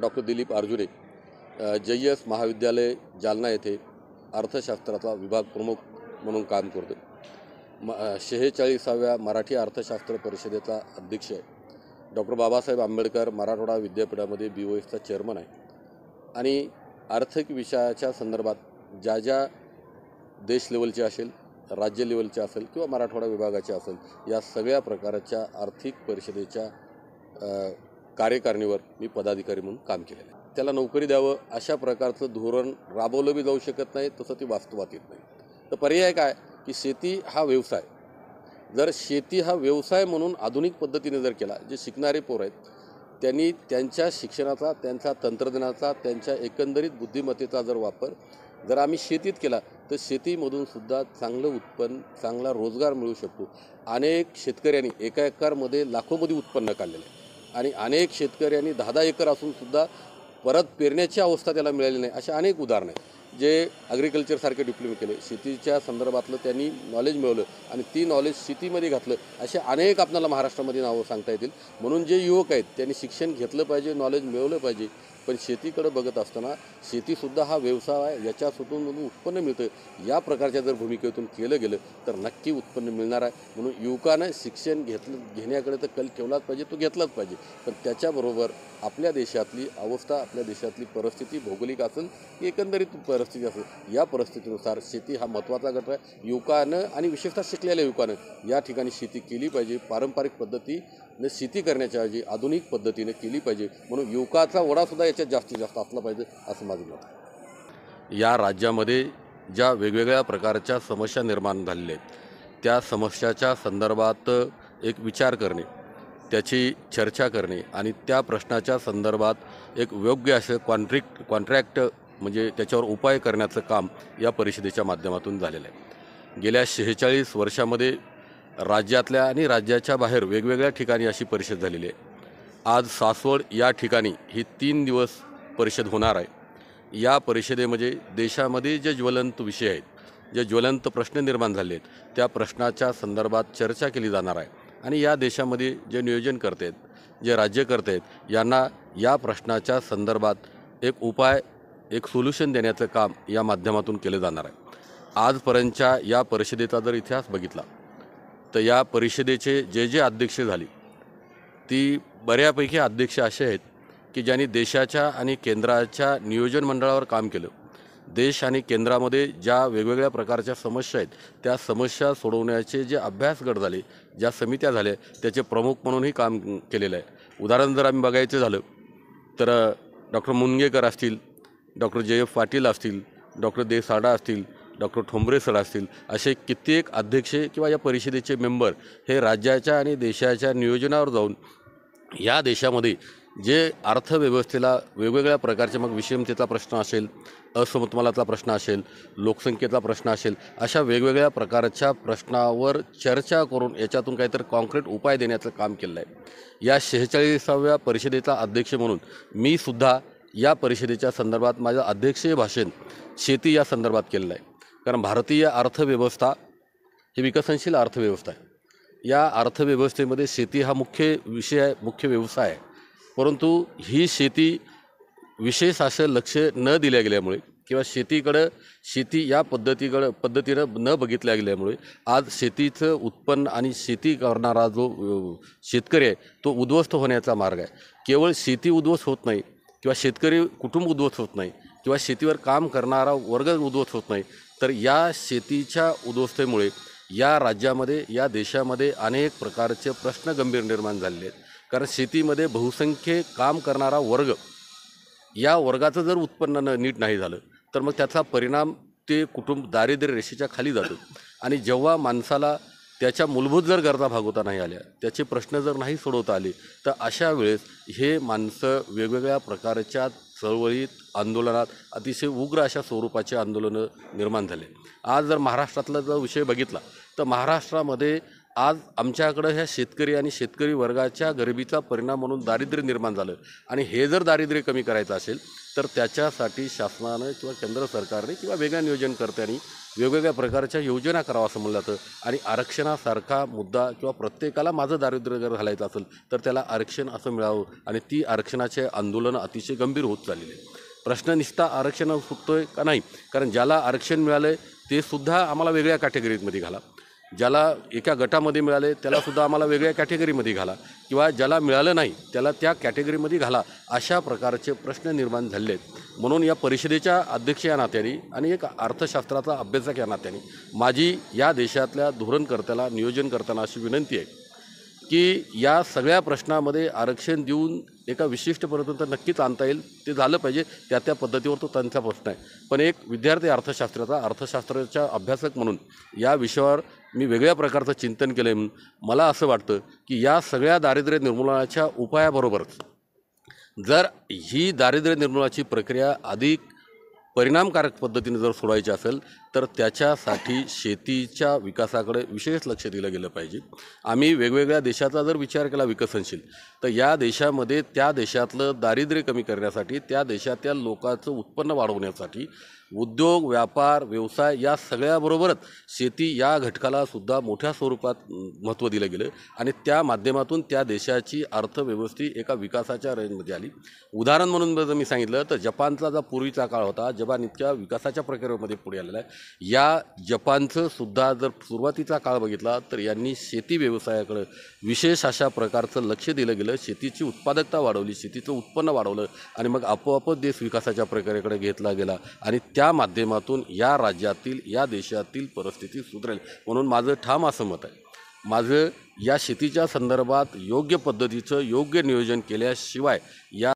Doctor Dilip अर्जुने JS महाविद्यालय जालना येथे अर्थशास्त्राचा विभाग प्रमुख म्हणून काम करतो. 46व्या मराठी अर्थशास्त्र परिषदेचा अध्यक्ष आहे. डॉक्टर बाबासाहेब आंबेडकर मराठवाडा विद्यापीठामध्ये BOSचा चेअरमन आहे आणि आर्थिक विषयाच्या संदर्भात ज्या ज्या देश लेवलचे असेल, राज्य लेवलचे असेल किंवा मराठवाडा विभागाचे असेल, या सगळ्या प्रकारच्या आर्थिक परिषदेच्या कार्यकारिणीवर मी पदाधिकारी म्हणून काम केलेलं आहे. त्याला नोकरी द्यावं अशा प्रकारचं धोरण राबवलं बी जाऊ शकत नाही, तसं ती वास्तवात येत नाही. तर पर्याय काय की शेती हा व्यवसाय, जर शेती हा व्यवसाय म्हणून आधुनिक पद्धतीने जर केला, जे शिकणारे पोर आहेत त्यांनी त्यांच्या शिक्षणाचा, त्यांच्या तंत्रज्ञानाचा, त्यांच्या एकंदरीत बुद्धिमत्तेचा जर वापर जर आम्ही शेतीत केला तर शेतीमधून सुद्धा चांगलं उत्पन्न, चांगला रोजगार मिळू शकतो. अनेक शेतकऱ्यांनी एका एकरमध्ये लाखोमध्ये उत्पन्न काढलेलं आहे आणि अनेक शेतकऱ्यांनी 10-10 एकर असूनसुद्धा परत पेरण्याची अवस्था त्याला मिळाली नाही. अशा अनेक उदाहरणं आहेत. जे ॲग्रिकल्चरसारखे डिप्लोमा केले, शेतीच्या संदर्भातलं त्यांनी नॉलेज मिळवलं आणि ती नॉलेज शेतीमध्ये घातलं, असे अनेक आपल्याला महाराष्ट्रामध्ये नावं सांगता येतील. म्हणून जे युवक आहेत त्यांनी शिक्षण घेतलं पाहिजे, नॉलेज मिळवलं पाहिजे. पण शेतीकडे बघत असताना शेतीसुद्धा हा व्यवसाय आहे, याच्यातून उत्पन्न मिळतं, या प्रकारच्या जर भूमिकेतून केलं गेलं तर नक्की उत्पन्न मिळणार आहे. म्हणून युवकानं शिक्षण घेण्याकडे तर कल ठेवलाच पाहिजे, तो घेतलाच पाहिजे. पण त्याच्याबरोबर आपल्या देशातली अवस्था, आपल्या देशातली परिस्थिती भौगोलिक असेल, एकंदरीत परिस्थिती असेल, या परिस्थितीनुसार शेती हा महत्त्वाचा घटक आहे. युवकानं आणि विशेषतः शिकलेल्या युवकानं या ठिकाणी शेती केली पाहिजे. पारंपरिक पद्धतीने शेती करण्याच्या ऐवजी आधुनिक पद्धतीने केली पाहिजे. म्हणून युवकाचा ओढासुद्धा याच्यात जास्तीत जास्त असला पाहिजे असं माझं मत आहे. या राज्यामध्ये ज्या वेगवेगळ्या प्रकारच्या समस्या निर्माण झालेल्या आहेत, त्या समस्याच्या संदर्भात एक विचार करणे, त्याची चर्चा करणे आणि त्या प्रश्नाच्या संदर्भात एक योग्य असे कॉन्ट्रॅक्ट म्हणजे त्याच्यावर उपाय करण्याचं काम या परिषदेच्या माध्यमातून झालेलं आहे. गेल्या 46 वर्षामध्ये राज्यातल्या आणि राज्याच्या बाहेर वेगवेगळ्या ठिकाणी अशी परिषद झालेली आहे. आज सासवड या ठिकाणी ही 3 दिवस परिषद होणार आहे. या परिषदेमध्ये देशामध्ये जे ज्वलंत विषय आहेत, जे ज्वलंत प्रश्न निर्माण झाले आहेत, त्या प्रश्नाच्या संदर्भात चर्चा केली जाणार आहे आणि या देशामध्ये जे नियोजन करत आहेत, जे राज्य करत आहेत, यांना या प्रश्नाच्या संदर्भात एक उपाय, एक सोल्युशन देण्याचं काम या माध्यमातून केलं जाणार आहे. आजपर्यंतच्या या परिषदेचा जर इतिहास बघितला तर या परिषदेचे जे अध्यक्ष झाले ती बऱ्यापैकी अध्यक्ष असे आहेत की ज्यांनी देशाच्या आणि केंद्राच्या नियोजन मंडळावर काम केलं. देश आणि केंद्रामध्ये ज्या वेगवेगळ्या प्रकारच्या समस्या आहेत, त्या समस्या सोडवण्याचे जे अभ्यास गट झाले, ज्या समित्या झाल्या, त्याचे प्रमुख म्हणूनही काम केलेलं आहे. उदाहरण जर आम्ही बघायचं झालं तर डॉक्टर मुनगेकर असतील, डॉक्टर JF पाटील असतील, डॉक्टर साडा असतील, डॉक्टर ठोंबरे सर असतील, असे कित्येक अध्यक्ष किंवा या परिषदेचे मेंबर हे राज्याच्या आणि देशाच्या नियोजनावर जाऊन या देशामध्ये जे अर्थव्यवस्थेला वेगवेगळ्या प्रकारचे, मग विषमतेचा प्रश्न असेल, असमतोलाचा प्रश्न असेल, लोकसंख्येचा प्रश्न असेल, अशा वेगवेगळ्या प्रकारच्या प्रश्नावर चर्चा करून याच्यातून काहीतरी कॉन्क्रीट उपाय देण्याचं काम केलं आहे. या 46व्या परिषदेचा अध्यक्ष म्हणून मी सुद्धा या परिषदेच्या संदर्भात माझं अध्यक्षीय भाषण शेती या संदर्भात केलेलं आहे. कारण भारतीय अर्थव्यवस्था ही विकसनशील अर्थव्यवस्था आहे. या अर्थव्यवस्थेमध्ये शेती हा मुख्य विषय आहे, मुख्य व्यवसाय आहे. परंतु ही शेती विशेष असं लक्ष न दिल्या गेल्यामुळे किंवा शेती या पद्धतीनं न बघितल्या गेल्यामुळे आज शेतीचं उत्पन्न आणि शेती करणारा जो शेतकरी आहे तो उद्ध्वस्त होण्याचा मार्ग आहे. केवळ शेती उद्ध्वस्त होत नाही किंवा शेतकरी कुटुंब उद्ध्वस्त होत नाही किंवा शेतीवर काम करणारा वर्ग उद्ध्वस्त होत नाही, तर या शेतीच्या उद्ध्वस्तेमुळे या राज्यामध्ये, या देशामध्ये अनेक प्रकारचे प्रश्न गंभीर निर्माण झालेले आहेत. कारण शेतीमध्ये बहुसंख्य काम करणारा वर्ग, या वर्गाचं जर उत्पन्न नीट नाही झालं तर मग त्याचा परिणाम ते कुटुंब दारिद्र्य रेषेच्या खाली जातं आणि जेव्हा माणसाला त्याच्या मूलभूत जर गरजा भागवता नाही आल्या, त्याचे प्रश्न जर नाही सोडवता आले, तर अशा वेळेस हे माणसं वेगवेगळ्या प्रकारच्या चळवळीत, आंदोलनात, अतिशय उग्र अशा स्वरूपाचे आंदोलनं निर्माण झाले. आज जर महाराष्ट्रातला जर विषय बघितला तर महाराष्ट्रामध्ये आज आमच्याकडं ह्या शेतकरी आणि शेतकरी वर्गाच्या गरिबीचा परिणाम म्हणून दारिद्र्य निर्माण झालं आणि हे जर दारिद्र्य कमी करायचं असेल तर त्याच्यासाठी शासनानं किंवा केंद्र सरकारने किंवा वेगळ्या नियोजनकर्त्यांनी वेगवेगळ्या प्रकारच्या योजना करावं असं म्हणलं जातं आणि आरक्षणासारखा मुद्दा किंवा प्रत्येकाला माझं दारिद्र्य जर घालायचं असेल तर त्याला आरक्षण असं मिळावं आणि ती आरक्षणाचे आंदोलनं अतिशय गंभीर होत चाललेली आहे. प्रश्न निस्ता आरक्षण सुटतोय का नाही, कारण ज्याला आरक्षण मिळालं आहे ते सुद्धा आम्हाला वेगळ्या कॅटेगरीमध्ये घाला, ज्याला एका गटामध्ये मिळाले त्यालासुद्धा आम्हाला वेगळ्या कॅटेगरीमध्ये घाला किंवा ज्याला मिळालं नाही त्याला त्या कॅटेगरीमध्ये घाला, अशा प्रकारचे प्रश्न निर्माण झाले आहेत. म्हणून या परिषदेच्या अध्यक्ष या नात्याने आणि एक अर्थशास्त्राचा अभ्यासक या नात्याने माझी या देशातल्या धोरणकर्त्याला नियोजन करताना अशी विनंती आहे की या सगळ्या प्रश्नामध्ये आरक्षण देऊन एका विशिष्टपर्यंत नक्कीच आणता येईल, ते झालं पाहिजे, त्या पद्धतीवर तो त्यांचा प्रश्न आहे. पण एक विद्यार्थी अर्थशास्त्राच्या अभ्यासक म्हणून या विषयावर मी वेगळ्या प्रकारचं चिंतन केलं आहे. मला असं वाटतं की या सगळ्या दारिद्र्य निर्मूलनाच्या उपायाबरोबरच जर ही दारिद्र्य निर्मूलनाची प्रक्रिया अधिक परिणामकारक पद्धतीने जर सोडायची असेल तर त्याच्यासाठी शेतीच्या विकासाकडे विशेष लक्ष दिलं गेलं पाहिजे. आम्ही वेगवेगळ्या देशाचा जर विचार केला विकसनशील, तर या देशामध्ये त्या देशातलं दारिद्र्य कमी करण्यासाठी, त्या देशातल्या लोकांचं उत्पन्न वाढवण्यासाठी उद्योग, व्यापार, व्यवसाय या सगळ्याबरोबरच शेती या घटकाला सुद्धा मोठ्या स्वरूपात महत्त्व दिलं गेलं आणि त्या माध्यमातून त्या देशाची अर्थव्यवस्था एका विकासाच्या रेंजमध्ये आली. उदाहरण म्हणून जर मी सांगितलं तर जपानचा जो पूर्वीचा काळ होता, जपान इतक्या विकासाच्या प्रक्रियेमध्ये पुढे आलेला आहे. या जपानचं सुद्धा जर सुरुवातीचा काळ बघितला तर यांनी शेती व्यवसायाकडे विशेष अशा प्रकारचं लक्ष दिलं गेलं, शेतीची उत्पादकता वाढवली, शेतीचं उत्पन्न वाढवलं आणि मग आपोआपच देश विकासाच्या प्रक्रियेकडे घेतला गेला आणि त्या माध्यमातून या राज्यातील, या देशातील परिस्थिती सुधारेल. म्हणून माझं ठाम असं मत आहे, माझं या शेतीच्या संदर्भात योग्य पद्धतीचं योग्य नियोजन केल्याशिवाय या